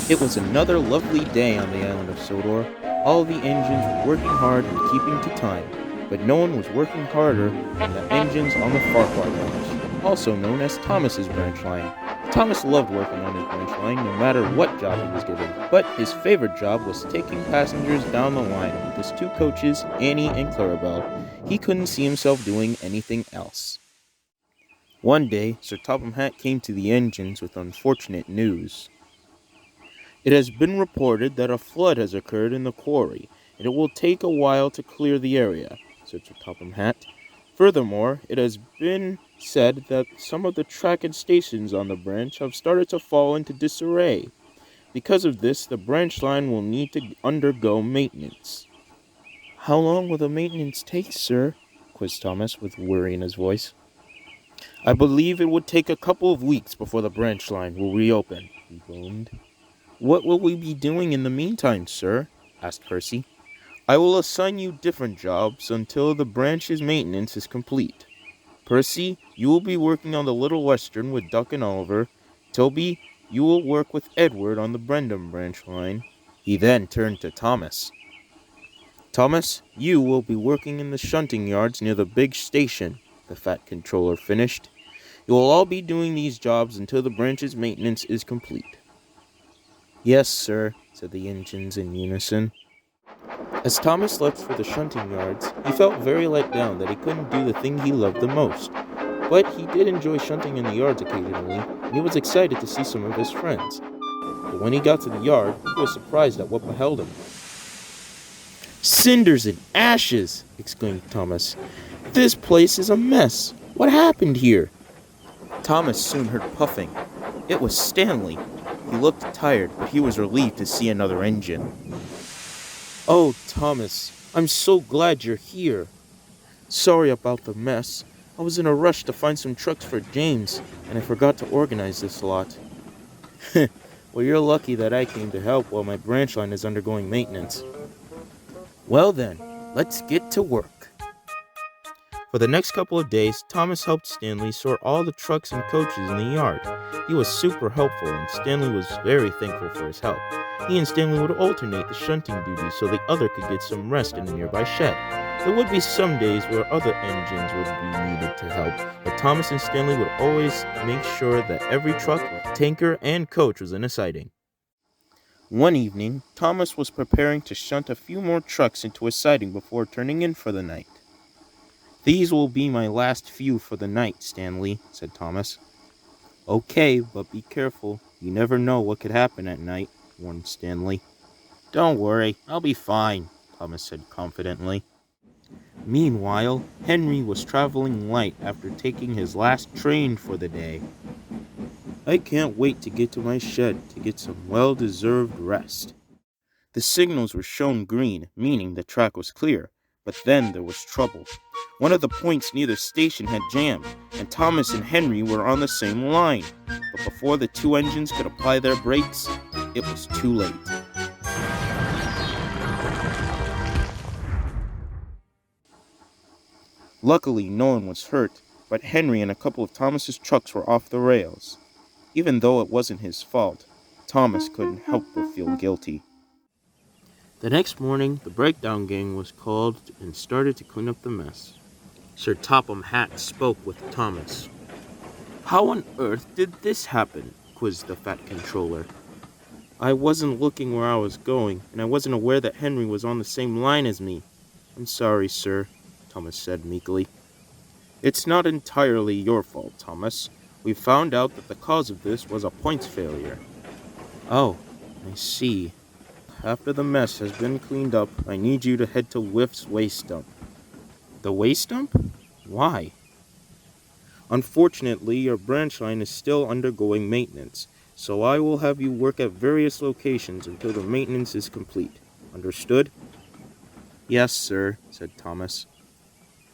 It was another lovely day on the island of Sodor. All the engines were working hard and keeping to time, but no one was working harder than the engines on the Farquhar branch, also known as Thomas's branch line. Thomas loved working on his branch line no matter what job he was given, but his favorite job was taking passengers down the line with his two coaches, Annie and Clarabelle. He couldn't see himself doing anything else. One day, Sir Topham Hatt came to the engines with unfortunate news. It has been reported that a flood has occurred in the quarry, and it will take a while to clear the area, said Sir Topham Hatt. Furthermore, it has been said that some of the track and stations on the branch have started to fall into disarray. Because of this, the branch line will need to undergo maintenance. How long will the maintenance take, sir? Quizzed Thomas with worry in his voice. I believe it would take a couple of weeks before the branch line will reopen, he boomed. What will we be doing in the meantime, sir? Asked Percy. I will assign you different jobs until the branch's maintenance is complete. Percy, you will be working on the Little Western with Duck and Oliver. Toby, you will work with Edward on the Brendam branch line. He then turned to Thomas. Thomas, you will be working in the shunting yards near the big station, the Fat Controller finished. You will all be doing these jobs until the branch's maintenance is complete. Yes, sir, said the engines in unison. As Thomas left for the shunting yards, he felt very let down that he couldn't do the thing he loved the most. But he did enjoy shunting in the yards occasionally, and he was excited to see some of his friends. But when he got to the yard, he was surprised at what beheld him. Cinders and ashes, exclaimed Thomas. This place is a mess. What happened here? Thomas soon heard puffing. It was Stanley. He looked tired, but he was relieved to see another engine. Oh, Thomas, I'm so glad you're here. Sorry about the mess. I was in a rush to find some trucks for James, and I forgot to organize this lot. Well, you're lucky that I came to help while my branch line is undergoing maintenance. Well then, let's get to work. For the next couple of days, Thomas helped Stanley sort all the trucks and coaches in the yard. He was super helpful, and Stanley was very thankful for his help. He and Stanley would alternate the shunting duties so the other could get some rest in a nearby shed. There would be some days where other engines would be needed to help, but Thomas and Stanley would always make sure that every truck, tanker, and coach was in a siding. One evening, Thomas was preparing to shunt a few more trucks into a siding before turning in for the night. These will be my last few for the night, Stanley, said Thomas. Okay, but be careful. You never know what could happen at night, warned Stanley. Don't worry, I'll be fine, Thomas said confidently. Meanwhile, Henry was traveling light after taking his last train for the day. I can't wait to get to my shed to get some well-deserved rest. The signals were shown green, meaning the track was clear, but then there was trouble. One of the points near the station had jammed, and Thomas and Henry were on the same line. But before the two engines could apply their brakes, it was too late. Luckily, no one was hurt, but Henry and a couple of Thomas's trucks were off the rails. Even though it wasn't his fault, Thomas couldn't help but feel guilty. The next morning, the breakdown gang was called and started to clean up the mess. Sir Topham Hatt spoke with Thomas. How on earth did this happen? Quizzed the Fat Controller. I wasn't looking where I was going, and I wasn't aware that Henry was on the same line as me. I'm sorry, sir, Thomas said meekly. It's not entirely your fault, Thomas. We found out that the cause of this was a points failure. Oh, I see. After the mess has been cleaned up, I need you to head to Whiff's Wastedump. The Wastedump? Why? Unfortunately, your branch line is still undergoing maintenance, so I will have you work at various locations until the maintenance is complete. Understood? Yes, sir, said Thomas.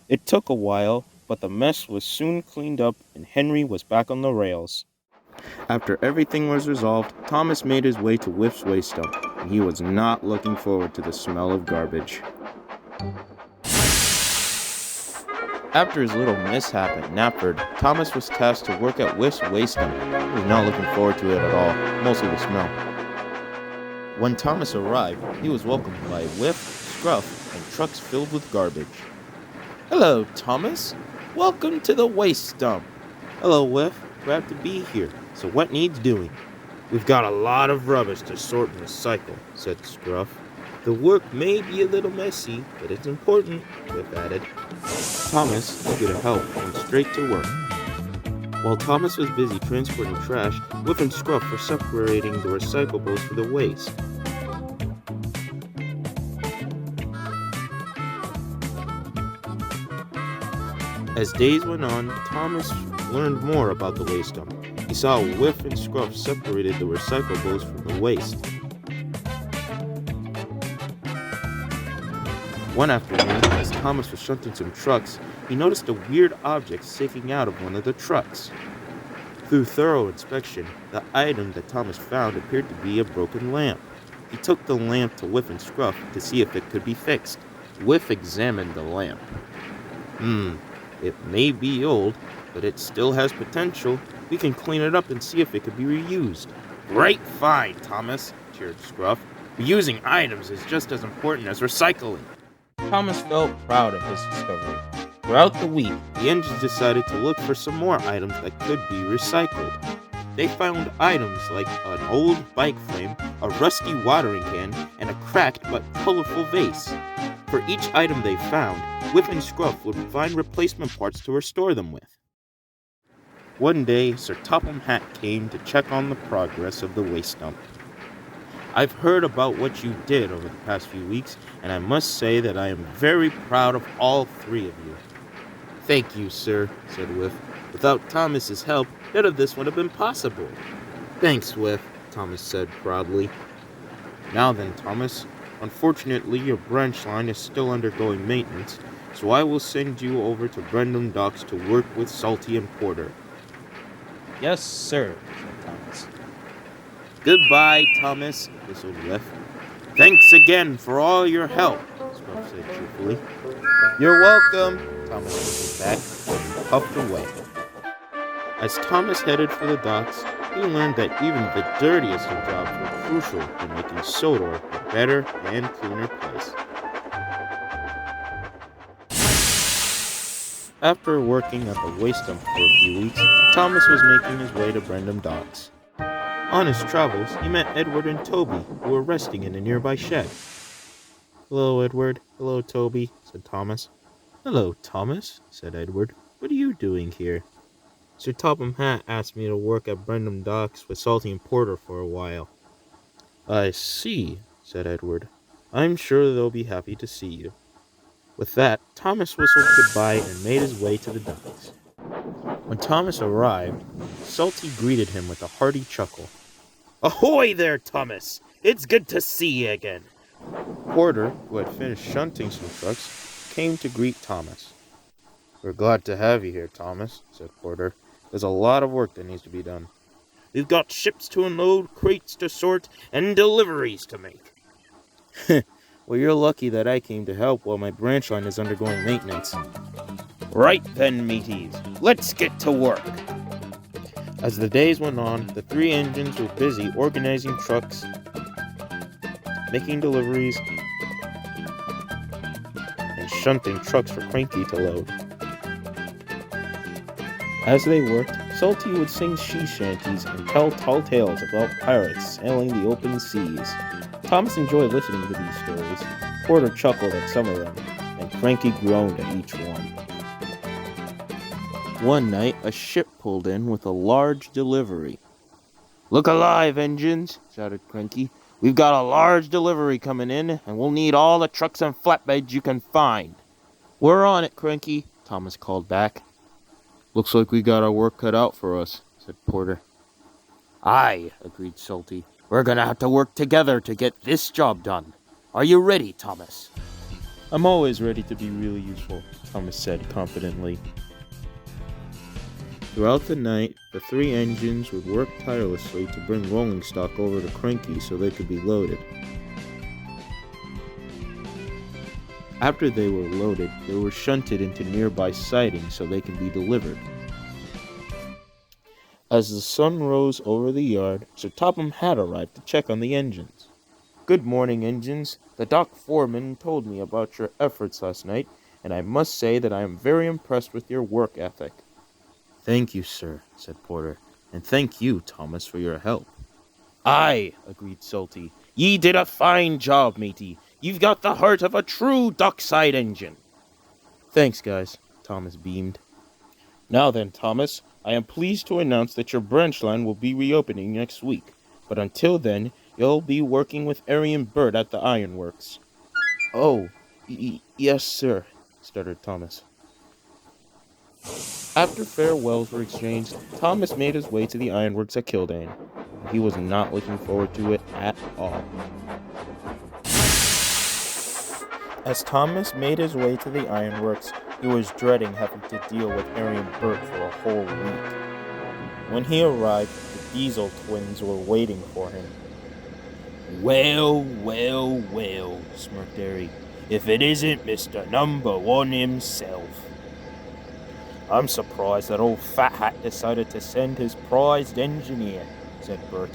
It took a while, but the mess was soon cleaned up and Henry was back on the rails. After everything was resolved, Thomas made his way to Whiff's Wastedump, and he was not looking forward to the smell of garbage. After his little mishap at Knapford, Thomas was tasked to work at Whiff's Wastedump. He was not looking forward to it at all, mostly the smell. When Thomas arrived, he was welcomed by Whiff, Scruff, and trucks filled with garbage. Hello, Thomas. Welcome to the Wastedump. Hello, Whiff. Glad to be here. So what needs doing? We've got a lot of rubbish to sort and recycle, said Scruff. The work may be a little messy, but it's important, Whiff added. Thomas, eager to help, went straight to work. While Thomas was busy transporting trash, Whiff and Scruff were separating the recyclables for the waste. As days went on, Thomas learned more about the waste dump. He saw Whiff and Scruff separated the recyclables from the waste. One afternoon, as Thomas was shunting some trucks, he noticed a weird object sticking out of one of the trucks. Through thorough inspection, the item that Thomas found appeared to be a broken lamp. He took the lamp to Whiff and Scruff to see if it could be fixed. Whiff examined the lamp. It may be old, but it still has potential. We can clean it up and see if it could be reused. Great find, Thomas, cheered Scruff. Reusing items is just as important as recycling. Thomas felt proud of his discovery. Throughout the week, the engines decided to look for some more items that could be recycled. They found items like an old bike frame, a rusty watering can, and a cracked but colorful vase. For each item they found, Whiff and Scruff would find replacement parts to restore them with. One day, Sir Topham Hatt came to check on the progress of the waste dump. I've heard about what you did over the past few weeks, and I must say that I am very proud of all three of you. Thank you, sir, said Whiff. Without Thomas's help, none of this would have been possible. Thanks, Whiff, Thomas said proudly. Now then, Thomas, unfortunately your branch line is still undergoing maintenance, so I will send you over to Brendam Docks to work with Salty and Porter. Yes, sir, said Thomas. Goodbye, Thomas, whistled Whiff. Thanks again for all your help, Scruff said cheerfully. You're welcome, Thomas whistled back and puffed away. As Thomas headed for the docks, he learned that even the dirtiest of jobs were crucial in making Sodor a better and cleaner place. After working at the waste dump for a few weeks, Thomas was making his way to Brendam Docks. On his travels, he met Edward and Toby, who were resting in a nearby shed. Hello, Edward. Hello, Toby, said Thomas. Hello, Thomas, said Edward. What are you doing here? Sir Topham Hatt asked me to work at Brendam Docks with Salty and Porter for a while. I see, said Edward. I'm sure they'll be happy to see you. With that, Thomas whistled goodbye and made his way to the docks. When Thomas arrived, Salty greeted him with a hearty chuckle. Ahoy there, Thomas! It's good to see you again. Porter, who had finished shunting some trucks, came to greet Thomas. We're glad to have you here, Thomas, said Porter. There's a lot of work that needs to be done. We've got ships to unload, crates to sort, and deliveries to make. Well, you're lucky that I came to help while my branch line is undergoing maintenance. Right then, mateys. Let's get to work. As the days went on, the three engines were busy organizing trucks, making deliveries, and shunting trucks for Cranky to load. As they worked, Salty would sing sea shanties and tell tall tales about pirates sailing the open seas. Thomas enjoyed listening to these stories. Porter chuckled at some of them, and Cranky groaned at each one. One night, a ship pulled in with a large delivery. Look alive, engines, shouted Cranky. We've got a large delivery coming in, and we'll need all the trucks and flatbeds you can find. We're on it, Cranky, Thomas called back. Looks like we got our work cut out for us, said Porter. Aye, agreed Salty. We're gonna have to work together to get this job done. Are you ready, Thomas? I'm always ready to be really useful, Thomas said confidently. Throughout the night, the three engines would work tirelessly to bring rolling stock over to Cranky so they could be loaded. After they were loaded, they were shunted into nearby sidings so they could be delivered. As the sun rose over the yard, Sir Topham Hatt arrived to check on the engines. Good morning, engines. The dock foreman told me about your efforts last night, and I must say that I am very impressed with your work ethic. Thank you, sir, said Porter, and thank you, Thomas, for your help. Aye, agreed Salty. Ye did a fine job, matey. You've got the heart of a true dockside engine. Thanks, guys, Thomas beamed. Now then, Thomas, I am pleased to announce that your branch line will be reopening next week. But until then, you'll be working with Arian Burt at the Ironworks. Oh, yes, sir, stuttered Thomas. After farewells were exchanged, Thomas made his way to the Ironworks at Kildane. He was not looking forward to it at all. As Thomas made his way to the Ironworks, he was dreading having to deal with Arian Burt for a whole week. When he arrived, the Diesel twins were waiting for him. Well, smirked Ari, if it isn't Mr. Number One himself. I'm surprised that old Fat Hat decided to send his prized engineer, said Bert.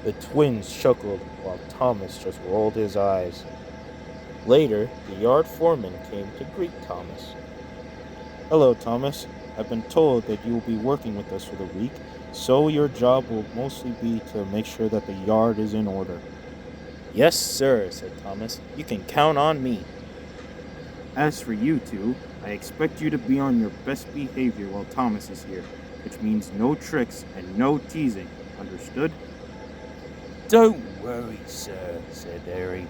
The twins chuckled while Thomas just rolled his eyes. Later, the yard foreman came to greet Thomas. Hello, Thomas. I've been told that you will be working with us for the week, so your job will mostly be to make sure that the yard is in order. Yes, sir, said Thomas. You can count on me. As for you two, I expect you to be on your best behavior while Thomas is here, which means no tricks and no teasing. Understood? Don't worry, sir, said Ari.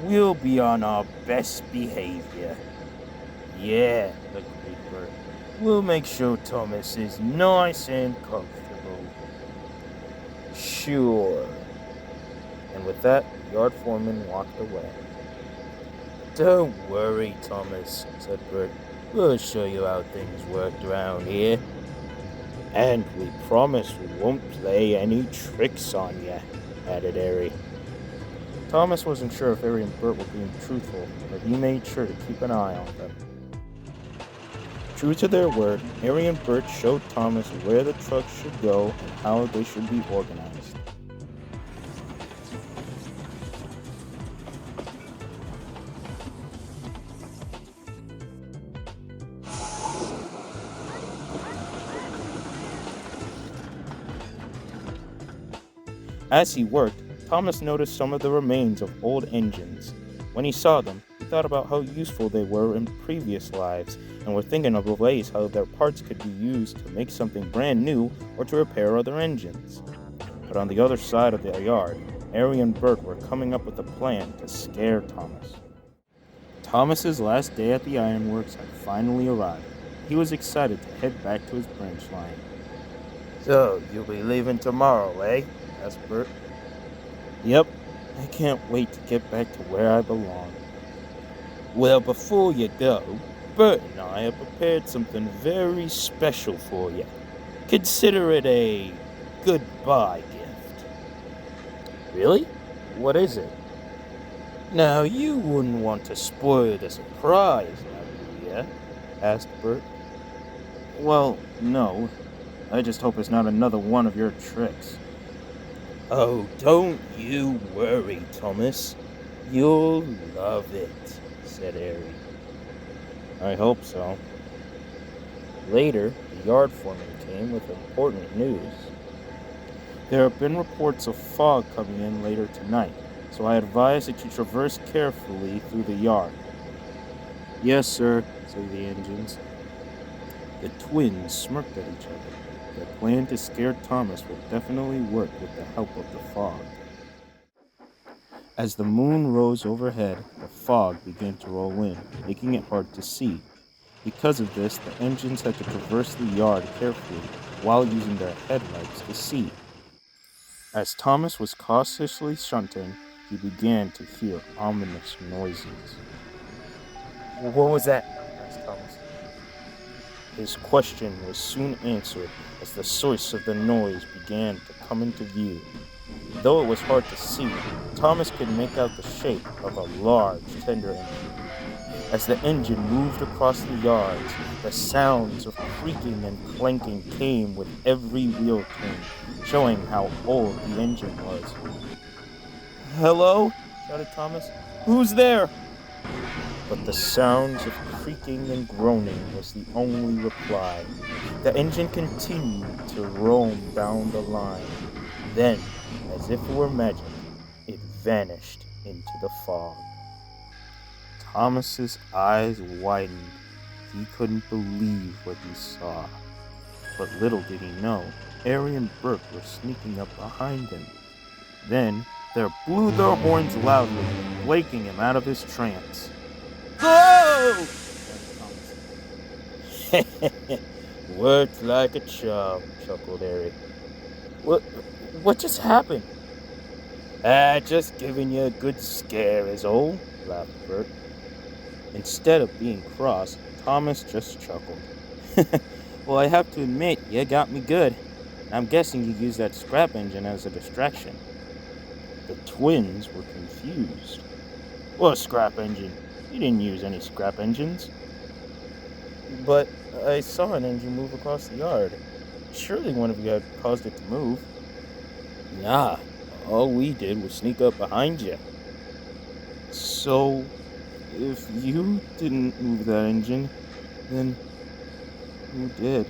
We'll be on our best behavior. Yeah, agreed Bert. We'll make sure Thomas is nice and comfortable. Sure. And with that, the yard foreman walked away. Don't worry, Thomas, said Bert. We'll show you how things worked around here. And we promise we won't play any tricks on you, added Ari. Thomas wasn't sure if Ari and Bert were being truthful, but he made sure to keep an eye on them. True to their word, Ari and Bert showed Thomas where the trucks should go and how they should be organized. As he worked, Thomas noticed some of the remains of old engines. When he saw them, he thought about how useful they were in previous lives, and were thinking of ways how their parts could be used to make something brand new or to repair other engines. But on the other side of the yard, Ari and Bert were coming up with a plan to scare Thomas. Thomas's last day at the Ironworks had finally arrived. He was excited to head back to his branch line. So, you'll be leaving tomorrow, eh? Asked Bert. Yep, I can't wait to get back to where I belong. Well, before you go, Bert and I have prepared something very special for you. Consider it a goodbye gift. Really? What is it? Now, you wouldn't want to spoil the surprise, now, would you? Asked Bert. Well, no. I just hope it's not another one of your tricks. Oh, don't you worry, Thomas. You'll love it, said Ari. I hope so. Later, the yard foreman came with important news. There have been reports of fog coming in later tonight, so I advise that you traverse carefully through the yard. Yes, sir, said the engines. The twins smirked at each other. Their plan to scare Thomas would definitely work with the help of the fog. As the moon rose overhead, the fog began to roll in, making it hard to see. Because of this, the engines had to traverse the yard carefully while using their headlights to see. As Thomas was cautiously shunting, he began to hear ominous noises. What was that? Asked Thomas. His question was soon answered as the source of the noise began to come into view. Though it was hard to see, Thomas could make out the shape of a large tender engine. As the engine moved across the yards, the sounds of creaking and clanking came with every wheel turn, showing how old the engine was. "Hello?" shouted Thomas. "Who's there?" But the sounds of creaking and groaning was the only reply. The engine continued to roam down the line. Then, as if it were magic, it vanished into the fog. Thomas's eyes widened. He couldn't believe what he saw. But little did he know, Harry and Bert were sneaking up behind him. Then, they blew their horns loudly, waking him out of his trance. "Go!" "Worked like a charm," chuckled Harry. What just happened?" Just giving you a good scare is all," laughed Bert. Instead of being cross, Thomas just chuckled. "Well, I have to admit, you got me good. I'm guessing you used that scrap engine as a distraction." The twins were confused. "What scrap engine? You didn't use any scrap engines." "But I saw an engine move across the yard. Surely one of you had caused it to move." "Nah, all we did was sneak up behind you." "So, if you didn't move that engine, then who did?"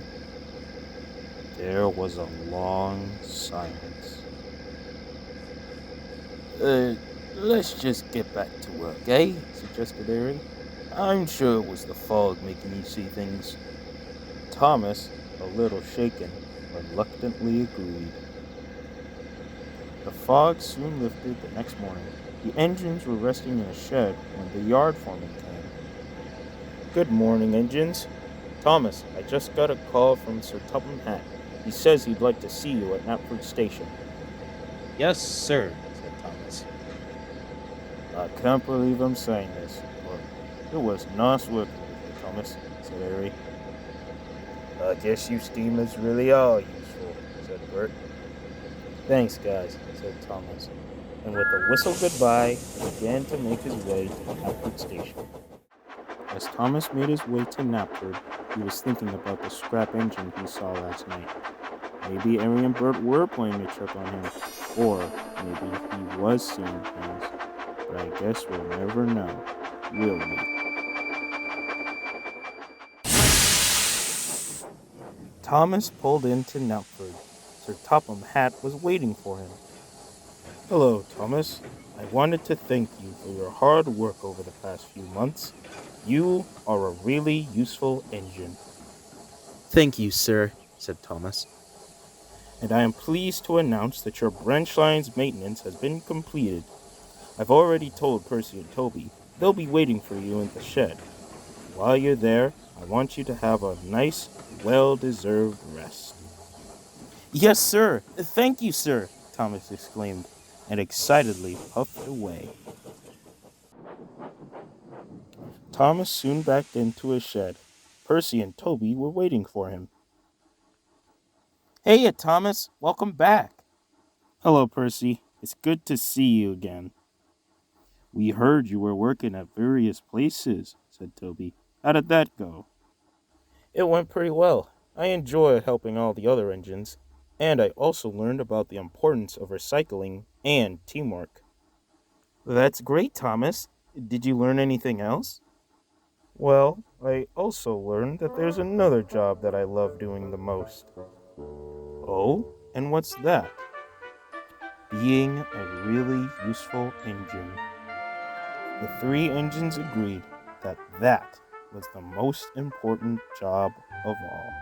There was a long silence. Let's just get back to work, eh?" suggested Harry. "I'm sure it was the fog making you see things." Thomas, a little shaken, reluctantly agreed. The fog soon lifted the next morning. The engines were resting in a shed when the yard foreman came. "Good morning, engines. Thomas, I just got a call from Sir Topham Hatt. He says he'd like to see you at Knapford Station." "Yes, sir," said Thomas. "I can't believe I'm saying this, but it was nice working with you, Thomas," said Harry. "I guess you steamers really are useful," said Bert. "Thanks, guys," said Thomas, and with a whistle goodbye, he began to make his way to Knapford Station. As Thomas made his way to Knapford, he was thinking about the scrap engine he saw last night. Maybe Harry and Bert were playing a trick on him, or maybe he was seeing things. But I guess we'll never know, will we? Thomas pulled into Knapford. Sir Topham Hatt was waiting for him. "Hello, Thomas. I wanted to thank you for your hard work over the past few months. You are a really useful engine." "Thank you, sir," said Thomas. "And I am pleased to announce that your branchline's maintenance has been completed. I've already told Percy and Toby. They'll be waiting for you in the shed. While you're there, I want you to have a nice, well-deserved rest." "Yes, sir. Thank you, sir," Thomas exclaimed, and excitedly puffed away. Thomas soon backed into his shed. Percy and Toby were waiting for him. "Hey, Thomas. Welcome back." "Hello, Percy. It's good to see you again." "We heard you were working at various places," said Toby. "How did that go?" "It went pretty well. I enjoyed helping all the other engines, and I also learned about the importance of recycling and teamwork." "That's great, Thomas. Did you learn anything else?" "Well, I also learned that there's another job that I love doing the most." "Oh? And what's that?" "Being a really useful engine." The three engines agreed that was the most important job of all.